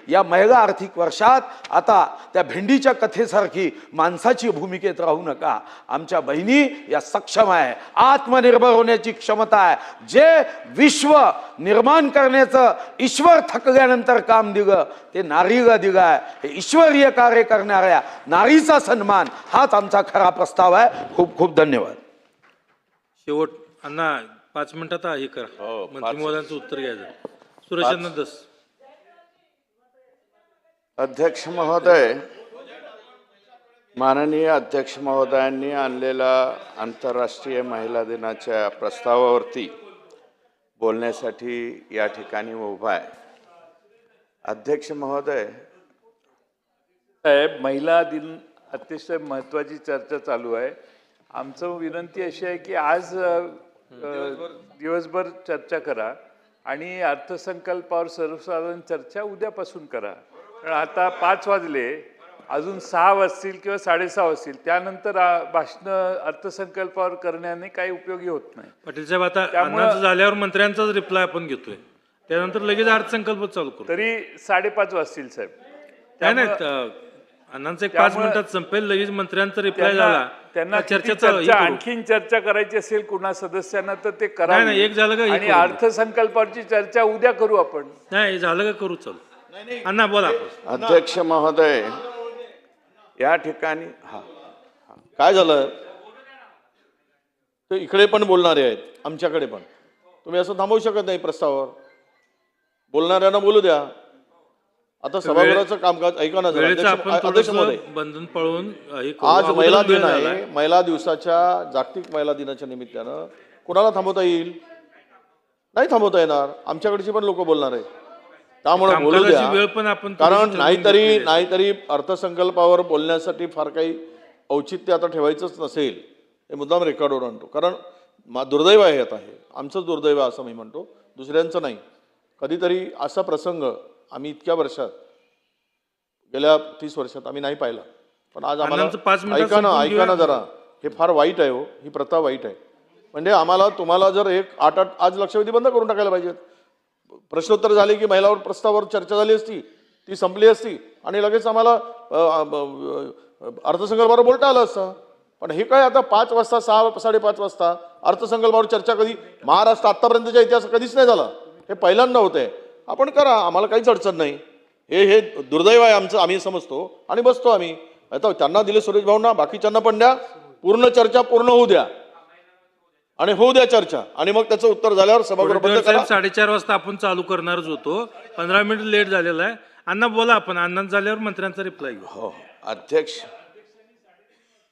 या मेगा आर्थिक वर्षात आता त्या भेंडीच्या कथेसारखी माणसाची भूमिकेत राहू नका। आमच्या बहिणी या सक्षम आहे, आत्मनिर्भर होण्याची क्षमता आहे। जे विश्व निर्माण करण्याचं ईश्वर थकल्यानंतर काम दिलं ते नारी ग दिगा आहे। हे ईश्वरीय कार्य करणाऱ्या नारीचा सन्मान हाच आमचा खरा प्रस्ताव आहे। खूप खूप धन्यवाद। शेवट अण्णा 5 मिनिटात हे करा, मंत्री महोदयांचं उत्तर घ्यायचं। सुरेश दस। अध्यक्ष महोदय, माननीय अध्यक्ष महोदयांनी आणलेला आंतरराष्ट्रीय महिला दिनाच्या प्रस्तावावरती बोलण्यासाठी या ठिकाणी उभा आहे। अध्यक्ष महोदय साहेब, महिला दिन अतिशय महत्त्वाची चर्चा चालू आहे। आमचं विनंती अशी आहे की आज दिवसभर चर्चा करा आणि अर्थसंकल्पावर सर्वसाधारण चर्चा उद्यापासून करा। आता 5 वाजले, अजून 6 वाजतील किंवा 6:30 वाजतील, त्यानंतर भाषण अर्थसंकल्पावर करण्याने काही उपयोगी होत नाही। पाटील साहेब, आता अण्णांचं झाल्यावर मंत्र्यांचाच रिप्लाय आपण घेतोय, त्यानंतर लगेच अर्थसंकल्प चालू करू। तरी 5:30 वाजतील साहेब। नाही, अण्णांचं 5 मिनिटात संपेल, लगेच मंत्र्यांचा रिप्लाय झाला त्यांना आणखीन चर्चा करायची असेल कुणा सदस्यांना तर ते करा। एक झालं का? आणि अर्थसंकल्पावरची चर्चा उद्या करू आपण। नाही झालं का? करू चालू। अण्णा बोला। अध्यक्ष महोदय, या ठिकाणी काय झालं ते इकडे पण बोलणारे आहेत, आमच्याकडे पण। तुम्ही असं थांबवू शकत नाही, प्रस्तावावर बोलणाऱ्यांना बोलू द्या। आता सभागृहाचं कामकाज ऐका ना जरा। अध्यक्ष महोदय, बंधन पळून आज महिला दिन आहे। महिला दिवसाच्या, जागतिक महिला दिनाच्या निमित्तानं कुणाला थांबवता येईल? नाही थांबवता येणार, आमच्याकडची पण लोक बोलणार आहेत, त्यामुळे बोलू द्या। वेळ पण आपण, कारण नाहीतरी अर्थसंकल्पावर बोलण्यासाठी फार काही औचित्य आता ठेवायचंच नसेल, हे मुद्दाम रेकॉर्डवर आणतो। कारण दुर्दैव आहे, आता हे आमचंच दुर्दैव आहे असं मी म्हणतो, दुसऱ्यांचं नाही। कधीतरी असा प्रसंग आम्ही इतक्या वर्षात, गेल्या 30 वर्षात आम्ही नाही पाहिला। पण आज आम्हाला ऐका ना जरा, हे फार वाईट आहे हो, ही प्रथा वाईट आहे। म्हणजे आम्हाला तुम्हाला जर 8 आज लक्षवेधी बंद करून टाकायला पाहिजेत। प्रश्नोत्तर झाले की महिलावर प्रस्तावावर चर्चा झाली असती, ती संपली असती आणि लगेच आम्हाला अर्थसंकल्पावर बोलता आलं असतं। पण हे काय, आता 5 वाजता 6-5:30 वाजता अर्थसंकल्पावर चर्चा कधी महाराष्ट्र आतापर्यंतच्या इतिहासात कधीच नाही झाला, हे पहिल्यांदा होतंय। आपण करा, आम्हाला काहीच अडचण नाही। हे दुर्दैव आहे आमचं, आम्ही समजतो आणि बसतो आम्ही। आता त्यांना दिले सुरेश भाऊंना, बाकीच्यांना पण द्या। पूर्ण चर्चा पूर्ण होऊ द्या आणि होऊ द्या चर्चा, आणि मग त्याचं उत्तर झाल्यावर सभागृह बंद करा। 4:30 वाजता आपण चालू करणारच होतो, 15 मिनिट लेट झालेला आहे। अण्णा बोला, आपण अण्णा झाल्यावर मंत्र्यांचा रिप्लाय घेऊ। अध्यक्ष